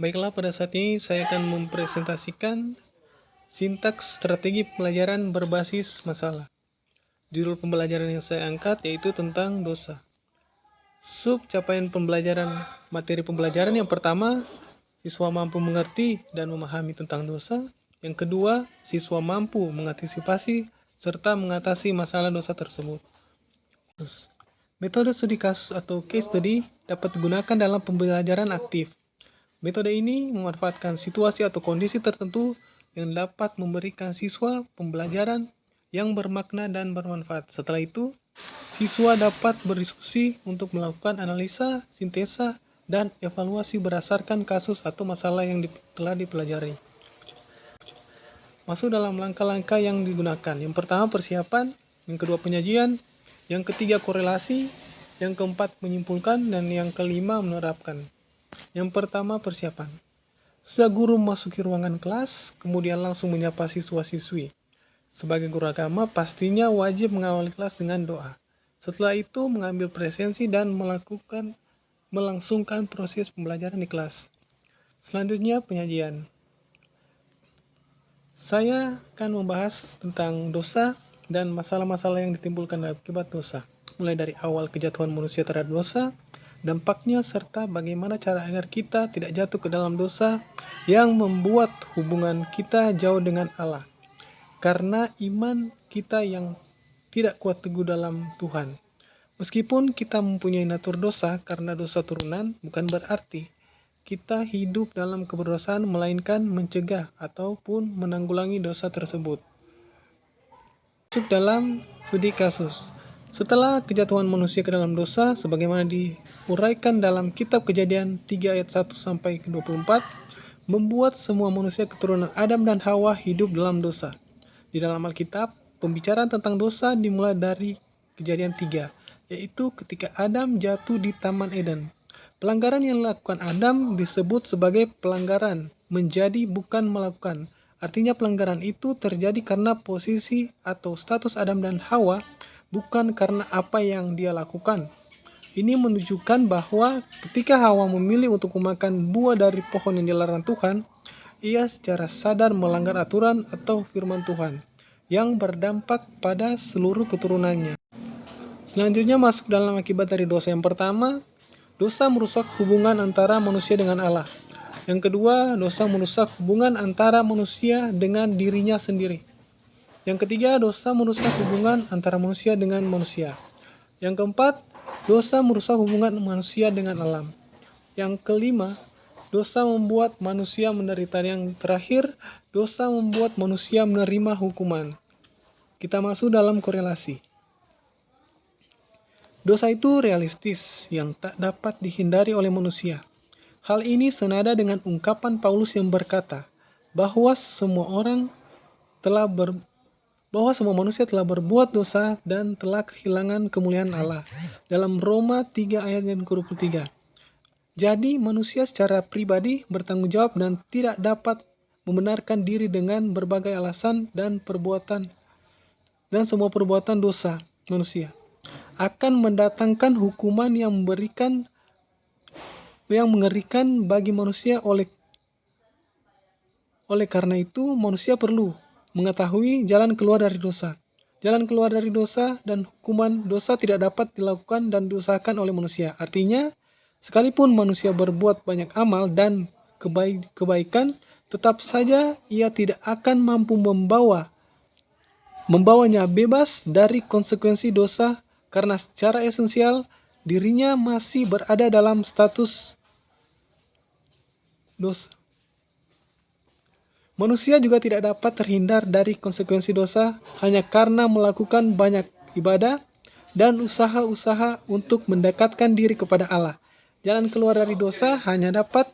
Baiklah, pada saat ini saya akan mempresentasikan sintaks strategi pembelajaran berbasis masalah. Judul pembelajaran yang saya angkat yaitu tentang dosa. Sub capaian pembelajaran materi pembelajaran yang pertama, siswa mampu mengerti dan memahami tentang dosa. Yang kedua, siswa mampu mengantisipasi serta mengatasi masalah dosa tersebut. Metode studi kasus atau case study dapat digunakan dalam pembelajaran aktif. Metode ini memanfaatkan situasi atau kondisi tertentu yang dapat memberikan siswa pembelajaran yang bermakna dan bermanfaat. Setelah itu, siswa dapat berdiskusi untuk melakukan analisa, sintesa, dan evaluasi berdasarkan kasus atau masalah yang telah dipelajari. Masuk dalam langkah-langkah yang digunakan. Yang pertama persiapan, yang kedua penyajian, yang ketiga korelasi, yang keempat menyimpulkan, dan yang kelima menerapkan. Yang pertama persiapan. Sudah guru memasuki ruangan kelas, kemudian langsung menyapa siswa-siswi. Sebagai guru agama, pastinya wajib mengawali kelas dengan doa. Setelah itu mengambil presensi dan melangsungkan proses pembelajaran di kelas. Selanjutnya penyajian. Saya akan membahas tentang dosa dan masalah-masalah yang ditimbulkan akibat dosa. Mulai dari awal kejatuhan manusia terhadap dosa, dampaknya, serta bagaimana cara agar kita tidak jatuh ke dalam dosa yang membuat hubungan kita jauh dengan Allah. Karena iman kita yang tidak kuat teguh dalam Tuhan. Meskipun kita mempunyai natur dosa karena dosa turunan, bukan berarti kita hidup dalam keberdosaan, melainkan mencegah ataupun menanggulangi dosa tersebut. Masuk dalam studi kasus. Setelah kejatuhan manusia ke dalam dosa, sebagaimana diuraikan dalam kitab Kejadian 3 ayat 1 sampai 24, membuat semua manusia keturunan Adam dan Hawa hidup dalam dosa. Di dalam Alkitab, pembicaraan tentang dosa dimulai dari Kejadian 3, yaitu ketika Adam jatuh di Taman Eden. Pelanggaran yang dilakukan Adam disebut sebagai pelanggaran, menjadi bukan melakukan. Artinya pelanggaran itu terjadi karena posisi atau status Adam dan Hawa, bukan karena apa yang dia lakukan. Ini menunjukkan bahwa ketika Hawa memilih untuk memakan buah dari pohon yang dilarang Tuhan, ia secara sadar melanggar aturan atau firman Tuhan, yang berdampak pada seluruh keturunannya. Selanjutnya masuk dalam akibat dari dosa. Yang pertama, dosa merusak hubungan antara manusia dengan Allah. Yang kedua, dosa merusak hubungan antara manusia dengan dirinya sendiri. Yang ketiga, dosa merusak hubungan antara manusia dengan manusia. Yang keempat, dosa merusak hubungan manusia dengan alam. Yang kelima, dosa membuat manusia menderita. Yang terakhir, dosa membuat manusia menerima hukuman. Kita masuk dalam korelasi. Dosa itu realistis yang tak dapat dihindari oleh manusia. Hal ini senada dengan ungkapan Paulus yang berkata bahwa semua manusia telah berbuat dosa dan telah kehilangan kemuliaan Allah. Dalam Roma 3 ayat yang ke-23. Jadi manusia secara pribadi bertanggung jawab dan tidak dapat membenarkan diri dengan berbagai alasan dan semua perbuatan dosa manusia akan mendatangkan hukuman yang mengerikan bagi manusia. Oleh karena itu, manusia perlu mengetahui jalan keluar dari dosa. Jalan keluar dari dosa dan hukuman dosa tidak dapat dilakukan dan diusahakan oleh manusia. Artinya, sekalipun manusia berbuat banyak amal dan kebaikan, tetap saja ia tidak akan mampu membawanya bebas dari konsekuensi dosa karena secara esensial dirinya masih berada dalam status dosa. Manusia juga tidak dapat terhindar dari konsekuensi dosa hanya karena melakukan banyak ibadah dan usaha-usaha untuk mendekatkan diri kepada Allah. Jalan keluar dari dosa hanya dapat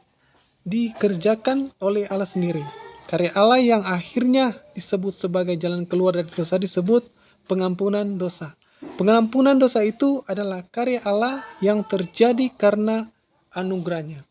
dikerjakan oleh Allah sendiri. Karya Allah yang akhirnya disebut sebagai jalan keluar dari dosa disebut pengampunan dosa. Pengampunan dosa itu adalah karya Allah yang terjadi karena anugerahnya.